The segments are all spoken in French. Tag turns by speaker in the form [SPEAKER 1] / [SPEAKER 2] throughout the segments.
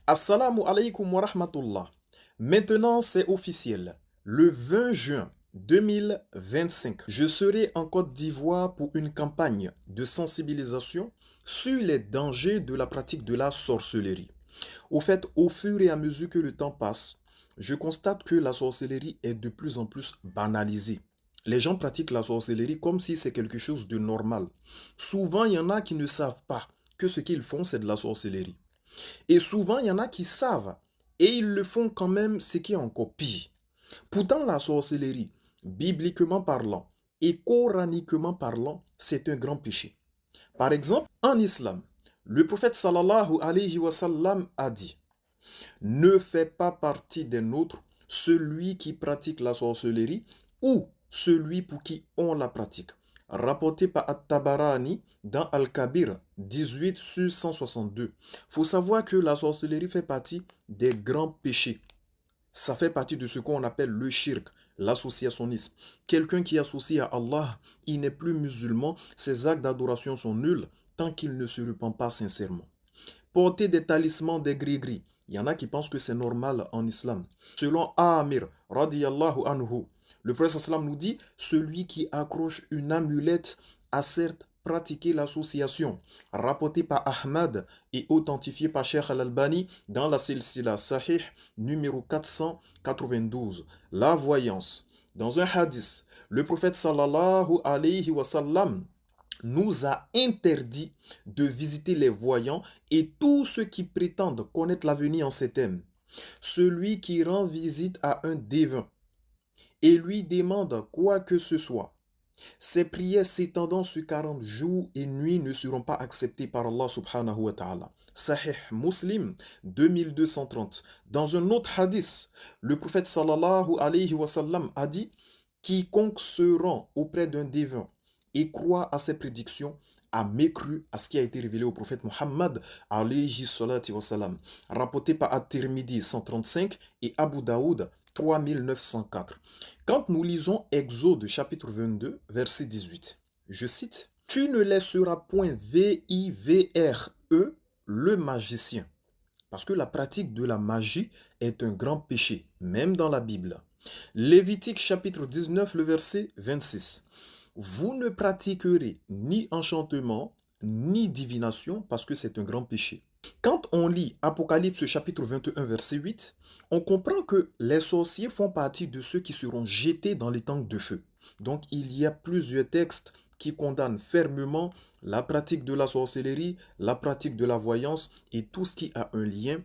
[SPEAKER 1] Assalamu alaikum wa rahmatullah. Maintenant, c'est officiel. Le 20 juin 2025, je serai en Côte d'Ivoire pour une campagne de sensibilisation sur les dangers de la pratique de la sorcellerie. Au fait, au fur et à mesure que le temps passe, je constate que la sorcellerie est de plus en plus banalisée. Les gens pratiquent la sorcellerie comme si c'est quelque chose de normal. Souvent, il y en a qui ne savent pas que ce qu'ils font, c'est de la sorcellerie. Et souvent, il y en a qui savent et ils le font quand même, ce qui est encore pire. Pourtant, la sorcellerie, bibliquement parlant et coraniquement parlant, c'est un grand péché. Par exemple, en islam, le prophète sallallahu alayhi wa sallam a dit: ne fait pas partie des nôtres celui qui pratique la sorcellerie ou celui pour qui on la pratique. Rapporté par At-Tabarani dans Al-Kabir 18 sur 162. Il faut savoir que la sorcellerie fait partie des grands péchés. Ça fait partie de ce qu'on appelle le shirk, l'associationnisme. Quelqu'un qui associe à Allah, il n'est plus musulman, ses actes d'adoration sont nuls tant qu'il ne se repent pas sincèrement. Porter des talismans, des gris-gris. Il y en a qui pensent que c'est normal en islam. Selon Amir, radiyallahu anhu, le prophète sallam nous dit: celui qui accroche une amulette a certes pratiqué l'association. Rapporté par Ahmad et authentifié par Sheikh Al-Albani dans la Silsila Sahih numéro 492. La voyance. Dans un hadith, le prophète sallallahu alayhi wa sallam nous a interdit de visiter les voyants et tous ceux qui prétendent connaître l'avenir en ces thèmes. Celui qui rend visite à un défunt et lui demande quoi que ce soit, ses prières s'étendant sur 40 jours et nuits ne seront pas acceptées par Allah subhanahu wa ta'ala. Sahih Muslim 2230. Dans un autre hadith, le prophète sallallahu alayhi wa sallam a dit: quiconque se rend auprès d'un défunt et croit à ses prédictions a mécru à ce qui a été révélé au prophète Muhammad alayhi salatu wa salam. Rapporté par At-Tirmidhi 135 et Abu Daoud 3904. Quand nous lisons Exode chapitre 22 verset 18, je cite: tu ne laisseras point vivre le magicien. Parce que la pratique de la magie est un grand péché, même dans la Bible. Lévitique chapitre 19, le verset 26. Vous ne pratiquerez ni enchantement, ni divination, parce que c'est un grand péché. Quand on lit Apocalypse chapitre 21, verset 8, on comprend que les sorciers font partie de ceux qui seront jetés dans les tanks de feu. Donc il y a plusieurs textes qui condamnent fermement la pratique de la sorcellerie, la pratique de la voyance et tout ce qui a un lien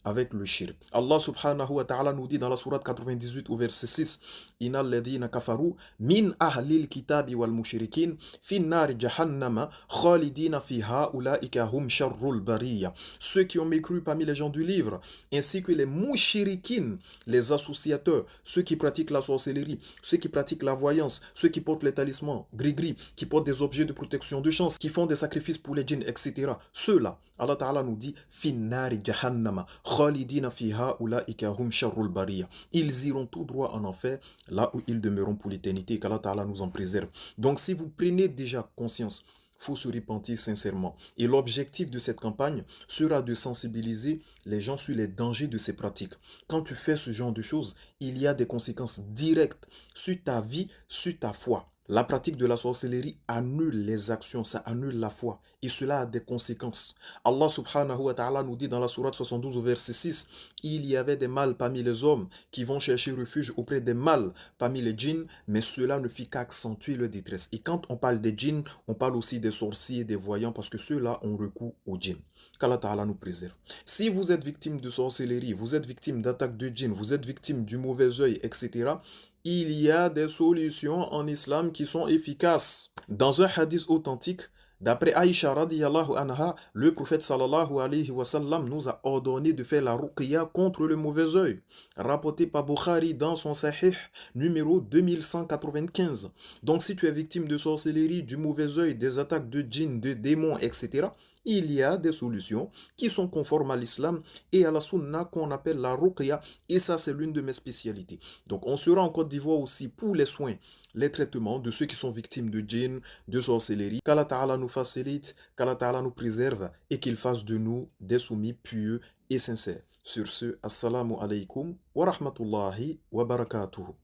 [SPEAKER 1] avec le shirk. Allah subhanahu wa ta'ala nous dit dans la sourate 98 au verset 6: Innal ladhina kafaru min ahlil kitabi wal mushrikin fin nari jahannama khalidina fiha ulaika hum sharrul bariya. Ceux qui ont mécru parmi les gens du livre, ainsi que les mushrikin, les associateurs, ceux qui pratiquent la sorcellerie, ceux qui pratiquent la voyance, ceux qui portent les talismans gris-gris, qui portent des objets de protection de chance, qui font des sacrifices pour les djinns, etc. Ceux-là, Allah Ta'ala nous dit: fin nari jahannama khalidina fiha ulaika hum sharrul bariya. Ils iront tout droit en enfer, là où ils demeureront pour l'éternité, et qu'Allah Ta'ala nous en préserve. Donc si vous prenez déjà conscience, il faut se repentir sincèrement. Et l'objectif de cette campagne sera de sensibiliser les gens sur les dangers de ces pratiques. Quand tu fais ce genre de choses, il y a des conséquences directes sur ta vie, sur ta foi. La pratique de la sorcellerie annule les actions, ça annule la foi. Et cela a des conséquences. Allah subhanahu wa ta'ala nous dit dans la sourate 72 au verset 6: il y avait des mâles parmi les hommes qui vont chercher refuge auprès des mâles parmi les djinns, mais cela ne fit qu'accentuer leur détresse. Et quand on parle des djinns, on parle aussi des sorciers, des voyants, parce que ceux-là ont recours aux djinns. Qu'Allah Ta'ala nous préserve. Si vous êtes victime de sorcellerie, vous êtes victime d'attaques de djinns, vous êtes victime du mauvais œil, etc., il y a des solutions en islam qui sont efficaces. Dans un hadith authentique, d'après Aïcha radiyallahu anha, le prophète sallallahu alayhi wa sallam nous a ordonné de faire la ruqya contre le mauvais œil. Rapporté par Bukhari dans son sahih numéro 2195. Donc si tu es victime de sorcellerie, du mauvais œil, des attaques de djinns, de démons, etc., il y a des solutions qui sont conformes à l'islam et à la sunna qu'on appelle la ruqya, et ça c'est l'une de mes spécialités. Donc on sera en Côte d'Ivoire aussi pour les soins, les traitements de ceux qui sont victimes de djinn, de sorcellerie. Qu'Allah Ta'ala nous facilite, qu'Allah Ta'ala nous préserve et qu'il fasse de nous des soumis pieux et sincère. Sur ce, assalamu alaikum wa rahmatullahi wa barakatuhu.